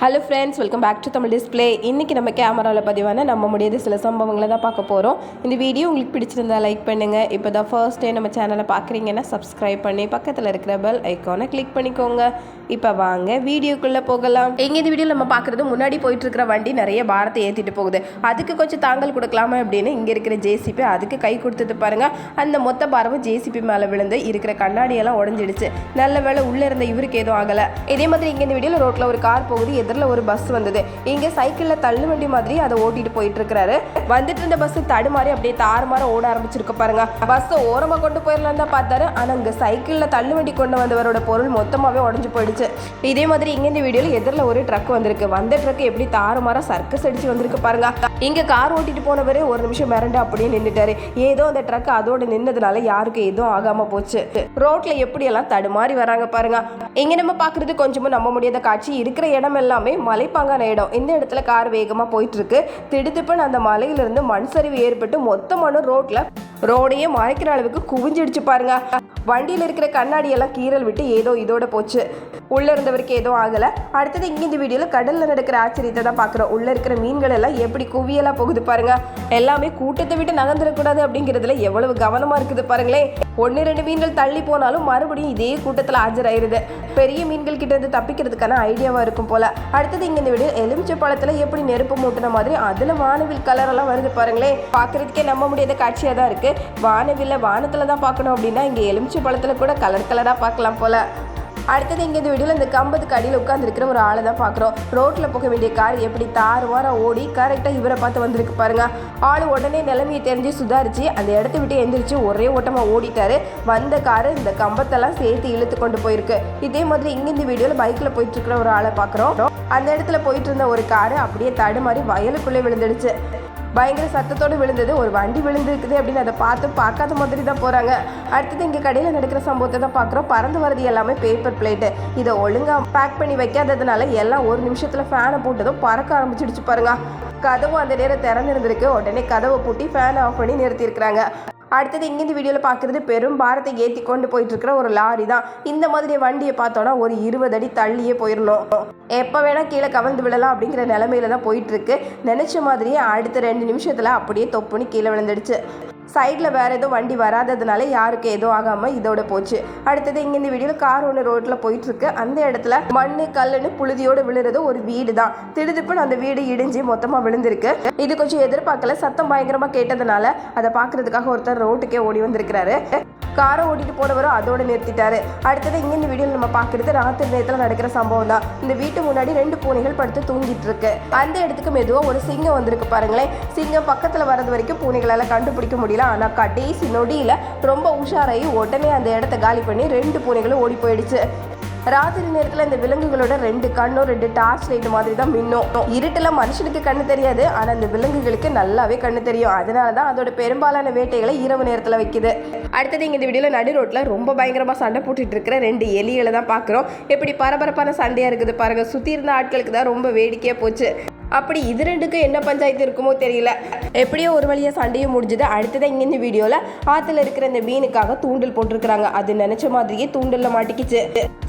Hello friends, welcome back to Tamil display. இன்றைக்கி நம்ம கேமராவில் பதிவான நம்ம முடியாத சில சம்பவங்களை தான் பார்க்க போகிறோம். இந்த வீடியோ உங்களுக்கு பிடிச்சிருந்தா லைக் பண்ணுங்கள். இப்போ தான் ஃபர்ஸ்ட் டைம் நம்ம சேனலை பார்க்குறீங்கன்னா சப்ஸ்கிரைப் பண்ணி பக்கத்தில் இருக்கிற பெல் ஐக்கானை கிளிக் பண்ணிக்கோங்க. இப்போ வாங்க வீடியோக்குள்ளே போகலாம். எங்கே இந்த வீடியோ நம்ம பார்க்குறது, முன்னாடி போயிட்டுருக்கிற வண்டி நிறைய பாரத்தை ஏற்றிட்டு போகுது. அதுக்கு கொஞ்சம் தாங்கல் கொடுக்கலாமா அப்படின்னு இங்கே இருக்கிற ஜேசிபி அதுக்கு கை கொடுத்துட்டு பாருங்கள். அந்த மொத்த பாரமும் ஜேசிபி மேலே விழுந்து இருக்கிற கண்ணாடியெல்லாம் உடஞ்சிடுச்சு. நல்ல வேளை உள்ளே இருந்த இவருக்கு எதுவும் ஆகலை. இதே மாதிரி இங்கே இந்த வீடியோவில் ரோட்டில் ஒரு கார் போகுது, எதிரில் ஒரு பஸ் வந்தது. இங்க சைக்கிள்ல தள்ளு வண்டி மாதிரி அதை ஓட்டிட்டு போயிட்டு இருக்காரு. வந்துட்டு இருந்த பஸ் தடுமாறி அப்படியே தாறுமாற ஓட ஆரம்பிச்சிருக்க பாருங்க. பஸ் ஓரமா கொண்டு போயிடலாம் தான் பார்த்தாரு. ஆனா இங்க சைக்கிள்ல தள்ளு வண்டி கொண்டு வந்தவரோட பொருள் மொத்தமாவே உடஞ்சு போயிடுச்சு. இதே மாதிரி இங்க இந்த வீடியோல எதிரில் ஒரு ட்ரக் வந்திருக்கு. வந்த ட்ரக் எப்படி தாறுமாற சர்க்கஸ் அடிச்சு வந்திருக்கு பாருங்க. இங்க கார் ஓட்டிட்டு போனவரே ஒரு நிமிஷம் மிரண்டு அப்படியே நின்றுட்டாரு. ஏதோ அந்த ட்ரக் அதோட நின்னதுனால யாருக்கும் எதுவும் ஆகாம போச்சு. ரோட்ல எப்படி எல்லாம் தடுமாறி வராங்க பாருங்க. இங்க நம்ம பாக்குறது கொஞ்சமும் நம்ப முடியாத காட்சி. இருக்கிற இடம் எல்லாமே மலைப்பாங்கான இடம். இந்த இடத்துல கார் வேகமா போயிட்டு இருக்கு. திடுதிப்புன்னு அந்த மலையிலிருந்து மண் சரிவு ஏற்பட்டு மொத்தமான ரோடையே மறைக்கிற அளவுக்கு குவிஞ்சிடுச்சு பாருங்க. வண்டியில் இருக்கிற கண்ணாடி எல்லாம் கீறல் விட்டு ஏதோ இதோட போச்சு. உள்ள இருந்தவருக்கு ஏதோ ஆகல. அடுத்தது இங்க இந்த வீடியோல கடல்ல நடக்கிற ஆச்சரியத்தை தான் பாக்குறோம். உள்ள இருக்கிற மீன்கள் எல்லாம் எப்படி குவியெல்லாம் போகுது பாருங்க. எல்லாமே கூட்டத்தை விட்டு நகர்ந்துடக்கூடாது அப்படிங்கிறதுல எவ்வளவு கவனமா இருக்குது பாருங்களேன். 1-2 மீன்கள் தள்ளி போனாலும் மறுபடியும் இதே கூட்டத்தில் ஆஜராயிருது. பெரிய மீன்கள் கிட்ட இருந்து தப்பிக்கிறதுக்கான ஐடியாவா இருக்கும் போல. அடுத்தது இங்க இந்த வீடியோ எலுமிச்சை பழத்துல எப்படி நெருப்பு மூட்டின மாதிரி அதுல வானவில் கலர் எல்லாம் வருது பாருங்களேன். பாக்குறதுக்கே நம்ப முடியாத காட்சியா தான் இருக்கு. வானத்துல தான் பார்க்கணும் அப்படின்னா இங்க எலுமிச்சை பழத்துல கூட கலர் கலரா பார்க்கலாம் போல. அடுத்தது இங்கே இந்த வீடியோவில் இந்த கம்பத்துக்கு அடியில் உட்காந்துருக்கிற ஒரு ஆளை தான் பார்க்குறோம். ரோட்டில் போக வேண்டிய கார் எப்படி தாறுமாற ஓடி கரெக்டாக இவரை பார்த்து வந்திருக்கு பாருங்க. ஆள் உடனே நிலைமையை தெரிஞ்சு சுதாரிச்சு அந்த இடத்த விட்டு எந்திரிச்சு ஒரே ஓட்டமாக ஓடிட்டாரு. வந்த காரு இந்த கம்பத்தெல்லாம் சேர்த்து இழுத்து கொண்டு போயிருக்கு. இதே மாதிரி இங்கே இந்த வீடியோவில் பைக்கில் போயிட்டு இருக்கிற ஒரு ஆளை பார்க்குறோம். அந்த இடத்துல போயிட்டு இருந்த ஒரு காரு அப்படியே தடுமாறி வயலுக்குள்ளே விழுந்துடுச்சு. பயங்கர சத்தத்தோடு விழுந்தது. ஒரு வண்டி விழுந்துருக்குது அப்படின்னு அதை பார்க்காத மாதிரி தான் போகிறாங்க. அடுத்தது இங்கே கடையில் நடக்கிற சம்பவத்தை தான் பார்க்குறோம். பறந்து வரது எல்லாமே பேப்பர் பிளேட்டு. இதை ஒழுங்காக பேக் பண்ணி வைக்காததுனால எல்லாம் ஒரு நிமிஷத்தில் ஃபேனை போட்டதும் பறக்க ஆரம்பிச்சிடுச்சு பாருங்க. கதவும் அந்த நேரம் திறந்துருந்துருக்கு. உடனே கதவை பூட்டி ஃபேனை ஆஃப் பண்ணி நிறுத்தியிருக்கிறாங்க. அடுத்தது இங்கே இந்த வீடியோவில் பார்க்குறது பெரும் பாரத்தை ஏற்றி கொண்டு போயிட்டு இருக்கிற ஒரு லாரி தான். இந்த மாதிரி வண்டியை பார்த்தோன்னா ஒரு 20 அடி தள்ளியே போயிடணும். எப்போ வேணால் கீழே கவர்ந்து விடலாம் அப்படிங்கிற நிலைமையில தான் போயிட்டு இருக்கு. நினைச்ச மாதிரியே அடுத்த 2 நிமிஷத்தில் அப்படியே தொப்புன்னு கீழே விழுந்துடுச்சு. சைடில் வேறு எதுவும் வண்டி வராததுனால யாருக்கு எதுவும் ஆகாமல் இதோட போச்சு. அடுத்தது இங்கே இந்த வீடியோவில் கார் ஒன்று ரோட்டில் போயிட்டுருக்கு. அந்த இடத்துல மண்ணு கல்லுன்னு புழுதியோடு விழுறது ஒரு வீடு தான். திடுதிப்புன்னு அந்த வீடு இடிஞ்சு மொத்தமாக விழுந்திருக்கு. இது கொஞ்சம் எதிர்பார்க்கல. சத்தம் பயங்கரமாக கேட்டதுனால அதை பார்க்கறதுக்காக ஒருத்தர் ரோட்டுக்கே ஓடி வந்திருக்கிறாரு. காரை ஓட்டிட்டு போனவரும் அதோட நிறுத்திட்டாரு. அடுத்தது இங்கே இந்த வீடியோவில் நம்ம பார்க்குறது ராத்திரி நேரத்தில் நடக்கிற சம்பவம் தான். இந்த வீட்டு முன்னாடி 2 பூனைகள் படுத்து தூங்கிட்டு இருக்கு. அந்த இடத்துக்கு மெதுவாக ஒரு சிங்கம் வந்திருக்கு பாருங்களேன். சிங்கம் பக்கத்தில் வரது வரைக்கும் பூனைகளால் கண்டுபிடிக்க முடியல. ஆனால் கடைசி நொடியில் ரொம்ப உஷாராகி உடனே அந்த இடத்த காலி பண்ணி 2 பூனைகளும் ஓடி போயிடுச்சு. ராத்திரி நேரத்தில் இந்த விலங்குகளோட 2 கண்ணும் 2 டார்ச் லைட் மாதிரி தான் மின்னும். இருட்டில் மனுஷனுக்கு கண்ணு தெரியாது, ஆனால் இந்த விலங்குகளுக்கு நல்லாவே கண்ணு தெரியும். அதனால தான் அதோட பெரும்பாலான வேட்டைகளை இரவு நேரத்தில் வைக்குது. அடுத்தது இங்கே இந்த வீடியோவில் நடு ரோட்டில் ரொம்ப பயங்கரமாக சண்டை போட்டுட்டு இருக்கிற 2 எலிகளை தான் பார்க்குறோம். எப்படி பரபரப்பான சண்டையாக இருக்குது பாருங்க. சுற்றி இருந்த ஆட்களுக்கு தான் ரொம்ப வேடிக்கையாக போச்சு. அப்படி இது 2க்கும் என்ன பஞ்சாயத்து இருக்குமோ தெரியல. எப்படியோ ஒரு வழியாக சண்டையும் முடிஞ்சுது. அடுத்ததான் இங்கே இந்த வீடியோவில் ஆற்றுல இருக்கிற இந்த மீனுக்காக தூண்டில் போட்டிருக்கிறாங்க. அது நினைச்ச மாதிரியே தூண்டில் மாட்டிக்கிச்சு.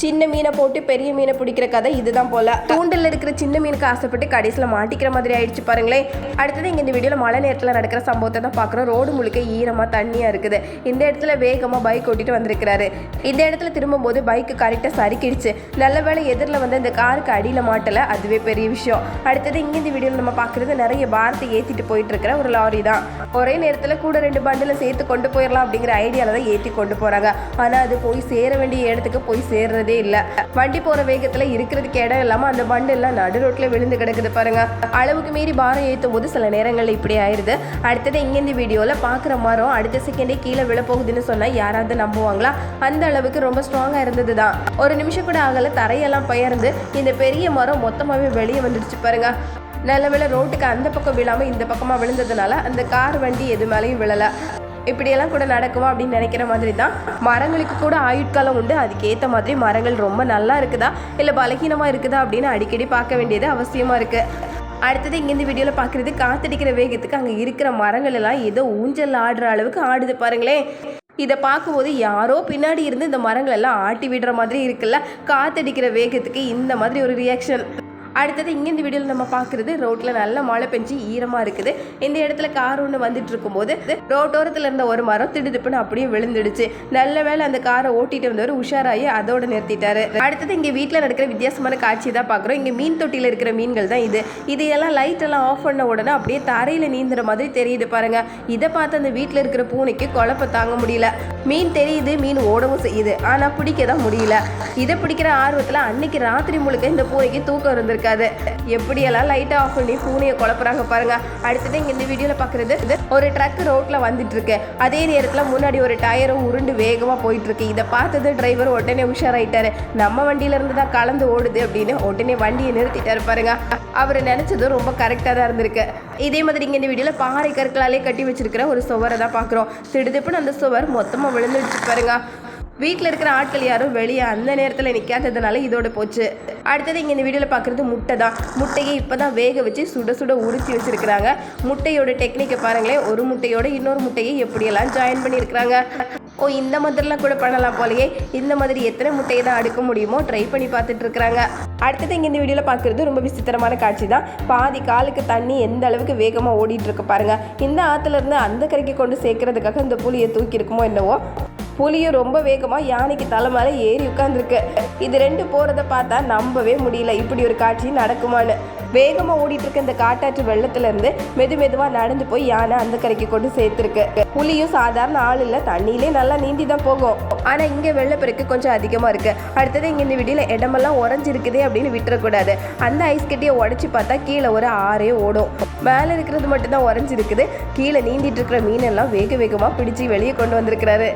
சின்ன மீனை போட்டு பெரிய மீனை பிடிக்கிற கதை இதுதான் போல. தூண்டில் இருக்கிற சின்ன மீனுக்கு ஆசைப்பட்டு கடைசியில் மாட்டிக்கிற மாதிரி ஆயிடுச்சு பாருங்களேன். அடுத்தது இங்கே இந்த வீடியோவில் மழை நேரத்தில் நடக்கிற சம்பவத்தை தான் பார்க்குறோம். ரோடு முழுக்க ஈரமாக தண்ணியாக இருக்குது. இந்த இடத்துல வேகமாக பைக் ஓட்டிட்டு வந்திருக்கிறாரு. இந்த இடத்துல திரும்பும்போது பைக்கு கரெக்டாக சறுக்கிடுச்சு. நல்ல வேளை எதிரில் வந்து இந்த காருக்கு அடியில் மாட்டலை. அதுவே பெரிய விஷயம். அடுத்தது இங்கே இந்த வீடியோவில் நம்ம பார்க்குறது நிறைய பாரத்தை ஏற்றிட்டு போயிட்டு இருக்கிற ஒரு லாரி தான். ஒரே நேரத்தில் கூட 2 பண்டில் சேர்த்து கொண்டு போயிடலாம் அப்படிங்கிற ஐடியாவில் தான் ஏற்றி கொண்டு போகிறாங்க. ஆனால் அது போய் சேர வேண்டிய இடத்துக்கு போய் சேர்றதே இல்லை. வண்டி போகிற வேகத்தில் இருக்கிறதுக்கு இடம் இல்லாமல் அந்த பண்டெல்லாம் நடு ரோட்டில் விழுந்து கிடக்குது பாருங்க. அளவுக்கு மீறி பாரம் ஏற்றும் போது சில நேரங்களில் இப்படி ஆயிடுது. அடுத்தது இங்கே இந்த வீடியோவில் பார்க்குற மரம் அடுத்த செகண்டே கீழே விழப்போகுதுன்னு சொன்னால் யாராவது நம்புவாங்களா? அந்த அளவுக்கு ரொம்ப ஸ்ட்ராங்காக இருந்தது தான். ஒரு நிமிஷம் கூட ஆகலை. தரையெல்லாம் பெயர்ந்து இந்த பெரிய மரம் மொத்தமாகவே வெளியே வந்துடுச்சு பாருங்க. நல்ல வேளை ரோட்டுக்கு அந்த பக்கம் விழாமல் இந்த பக்கமாக விழுந்ததுனால அந்த கார் வண்டி எது மேலேயும் விழலை. இப்படியெல்லாம் கூட நடக்குமா அப்படின்னு நினைக்கிற மாதிரி தான். மரங்களுக்கு கூட ஆயுட்காலம் உண்டு. அதுக்கேற்ற மாதிரி மரங்கள் ரொம்ப நல்லா இருக்குதா இல்லை பலகீனமாக இருக்குதா அப்படின்னு அடிக்கடி பார்க்க வேண்டியது அவசியமாக இருக்குது. அடுத்தது இங்கே இந்த வீடியோவில் பார்க்குறது காத்தடிக்கிற வேகத்துக்கு அங்கே இருக்கிற மரங்கள் எல்லாம் ஏதோ ஊஞ்சல் ஆடுற அளவுக்கு ஆடுது பாருங்களேன். இதை பார்க்கும்போது யாரோ பின்னாடி இருந்து இந்த மரங்கள் எல்லாம் ஆட்டி விடுற மாதிரி இருக்குல்ல. காத்தடிக்கிற வேகத்துக்கு இந்த மாதிரி ஒரு ரியாக்ஷன். அடுத்தது இங்கே இந்த வீடியோவில் நம்ம பார்க்குறது ரோட்டில் நல்ல மழை பெஞ்சு ஈரமாக இருக்குது. இந்த இடத்துல கார் ஒன்று வந்துட்டு இருக்கும்போது ரோட்டோரத்தில் இருந்த ஒரு மரம் திடுதிப்புன்னு அப்படியே விழுந்துடுச்சு. நல்ல வேளை அந்த காரை ஓட்டிட்டு வந்தவர் உஷாராகி அதோட நிறுத்திட்டாரு. அடுத்தது இங்கே வீட்டில் நடக்கிற வித்தியாசமான காட்சி தான் பார்க்குறோம். இங்கே மீன் தொட்டியில் இருக்கிற மீன்கள் தான் இது எல்லாம் லைட் எல்லாம் ஆஃப் பண்ண உடனே அப்படியே தரையில் நீந்துற மாதிரி தெரியுது பாருங்க. இதை பார்த்து அந்த வீட்டில் இருக்கிற பூனைக்கு குழப்ப தாங்க முடியல. மீன் தெரியுது, மீன் ஓடவும் செய்யுது, ஆனால் பிடிக்க தான் முடியல. இதை பிடிக்கிற ஆர்வத்தில் அன்னைக்கு ராத்திரி முழுக்க இந்த பூனைக்கு தூக்கம் இருந்திருக்காது. எப்படியெல்லாம் லைட்டை ஆஃப் பண்ணி பூனையை குழப்புறாங்க பாருங்க. அடுத்தது இங்கே இந்த வீடியோவில் பார்க்குறது ஒரு ட்ரக் ரோட்டில் வந்துட்டு இருக்கு. அதே நேரத்தில் முன்னாடி ஒரு டயரும் உருண்டு வேகமாக போயிட்டு இருக்கு. இதை பார்த்தது டிரைவர் உடனே உஷாராயிட்டாரு. நம்ம வண்டியில இருந்து தான் கலந்து ஓடுது அப்படின்னு உடனே வண்டியை நிறுத்திட்டாரு பாருங்க. அவர் நினைச்சதும் ரொம்ப கரெக்டாக தான் இருந்திருக்கு. இதே மாதிரி இங்கே இந்த வீடியோவில் பாறை கற்களாலே கட்டி வச்சிருக்கிற ஒரு சுவரை தான் பார்க்குறோம். திடுதிப்புன்னு அந்த சுவர் மொத்தமாக விழுந்துடுச்சு பாருங்க. வீட்டில் இருக்கிற ஆட்கள் யாரும் வெளியே அந்த நேரத்தில் நிற்காததுனால இதோட போச்சு. அடுத்தது இங்கே இந்த வீடியோவில் பார்க்குறது முட்டை தான். முட்டையை இப்போ தான் வேக வச்சு சுட சுட உரிச்சி வச்சுருக்கிறாங்க. முட்டையோட டெக்னிக்கை பாருங்களேன். ஒரு முட்டையோட இன்னொரு முட்டையை எப்படியெல்லாம் ஜாயின் பண்ணியிருக்கிறாங்க. இந்த மாதிரிலாம் கூட பண்ணலாம் போலயே. இந்த மாதிரி எத்தனை முட்டையை தான் அடுக்க முடியுமோ ட்ரை பண்ணி பார்த்துட்டு இருக்கிறாங்க. அடுத்தது இங்கே இந்த வீடியோவில் பார்க்குறது ரொம்ப விசித்திரமான காட்சி தான். பாதி காலுக்கு தண்ணி எந்த அளவுக்கு வேகமாக ஓடிட்டு இருக்கு பாருங்க. இந்த ஆற்றுலேருந்து அந்த கரைக்கு கொண்டு சேர்க்கறதுக்காக இந்த புளியை தூக்கி இருக்குமோ என்னவோ. புலியும் ரொம்ப வேகமாக யானைக்கு தலை மேலே ஏறி உட்காந்துருக்கு. இது ரெண்டு போகிறத பார்த்தா நம்பவே முடியல. இப்படி ஒரு காட்சி நடக்குமான்னு. வேகமாக ஓடிட்டு இருக்க இந்த காட்டாற்று வெள்ளத்திலேருந்து மெதுவாக நடந்து போய் யானை அந்த கரைக்கு கொண்டு சேர்த்துருக்கு. புலியும் சாதாரண ஆள் இல்லை, தண்ணியிலே நல்லா நீந்தி தான் போகும். ஆனால் இங்கே வெள்ளப்பெருக்கு கொஞ்சம் அதிகமாக இருக்குது. அடுத்தது இங்கே இந்த வீடியோவில் இடமெல்லாம் உறைஞ்சிருக்குதே அப்படின்னு விட்டுறக்கூடாது. அந்த ஐஸ் கட்டியை உடச்சி பார்த்தா கீழே ஒரு ஆறே ஓடும். மேலே இருக்கிறது மட்டும்தான் உறைஞ்சிருக்குது. கீழே நீந்திட்டு இருக்கிற மீனெல்லாம் வேகமாக பிடிச்சி வெளியே கொண்டு வந்திருக்கிறாரு.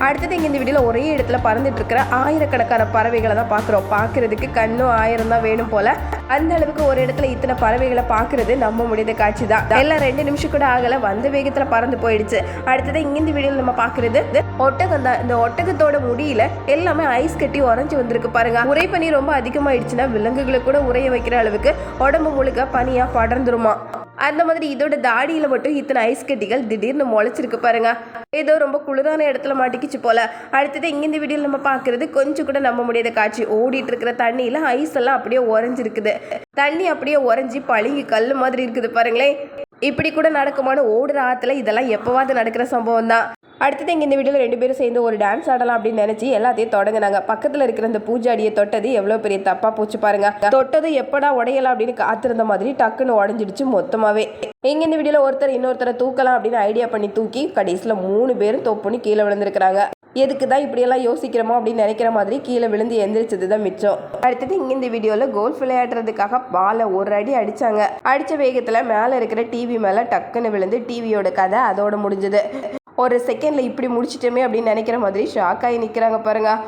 அடுத்தது இங்கே இந்த வீடியோவில் ஒரே இடத்துல பறந்துட்டு இருக்கிற ஆயிரக்கணக்கான பறவைகளை தான் பார்க்குறோம். பார்க்குறதுக்கு கண்ணும் 1000 தான் வேணும் போல். அந்த அளவுக்கு ஒரு இடத்துல இத்தனை பறவைகளை பார்க்குறது நம்ப முடியாத காட்சி தான். எல்லாம் 2 நிமிஷம் கூட ஆகலை, வந்த வேகத்தில் பறந்து போயிடுச்சு. அடுத்தது இங்கே இந்த வீடியோவில் நம்ம பார்க்குறது ஒட்டகம் தான். இந்த ஒட்டகத்தோட முடியல எல்லாமே ஐஸ் கட்டி உறைஞ்சி வந்திருக்கு பாருங்க. உரை பனி ரொம்ப அதிகமாயிடுச்சுன்னா விலங்குகளை கூட உரைய வைக்கிற அளவுக்கு உடம்பு முழுக்க பனியாக படர்ந்துருமா. அந்த மாதிரி இதோட தாடியில் மட்டும் இத்தனை ஐஸ் கட்டிகள் திடீர்னு முளைச்சிருக்கு பாருங்க. ஏதோ ரொம்ப குளிரான இடத்துல மாட்டிக்கிச்சு போல. அடுத்தது இங்கே இந்த வீடியோவில் நம்ம பார்க்குறது கொஞ்சம் கூட நம்ப முடியாத காட்சி. ஓடிட்டு இருக்கிற தண்ணியில் ஐஸ் எல்லாம் அப்படியே உறைஞ்சிருக்குது. தண்ணி அப்படியே உறைஞ்சி பளிங்கு கல் மாதிரி இருக்குது பாருங்களேன். இப்படி கூட நடக்குமான ஓடுற ஆற்றுல இதெல்லாம் எப்போவாது நடக்கிற சம்பவம் தான். அடுத்தது இங்கே இந்த வீடியோவில் 2 பேரும் சேர்ந்து ஒரு டான்ஸ் ஆடலாம் அப்படின்னு நினச்சி எல்லாத்தையும் தொடங்கினாங்க. பக்கத்தில் இருக்கிற இந்த பூஜாடியை தொட்டது எவ்வளோ பெரிய தப்பாக போச்சு பாருங்க. தொட்டது எப்படா உடையலாம் அப்படின்னு காத்திருந்த மாதிரி டக்குன்னு உடஞ்சிடுச்சு மொத்தமாகவே. இங்கே இந்த வீடியோவில் ஒருத்தர் இன்னொருத்தரை தூக்கலாம் அப்படின்னு ஐடியா பண்ணி தூக்கி கடைசியில் 3 பேரும் தொப்புன்னு கீழே விழுந்திருக்கிறாங்க. எதுக்கு தான் இப்படியெல்லாம் யோசிக்கிறோமோ அப்படின்னு நினைக்கிற மாதிரி கீழே விழுந்து எந்திரிச்சது தான் மிச்சம். அடுத்தது இங்கே இந்த வீடியோவில் கோல்ஃப் விளையாடுறதுக்காக பாலை ஒரு அடி அடித்தாங்க. அடித்த வேகத்தில் மேலே இருக்கிற டிவி மேலே டக்குன்னு விழுந்து டிவியோட கதை அதோட முடிஞ்சது. ஒரு செகண்டில் இப்படி முடிச்சிட்டோமே அப்படின்னு நினைக்கிற மாதிரி ஷாக் ஆகி நிற்கிறாங்க பாருங்க.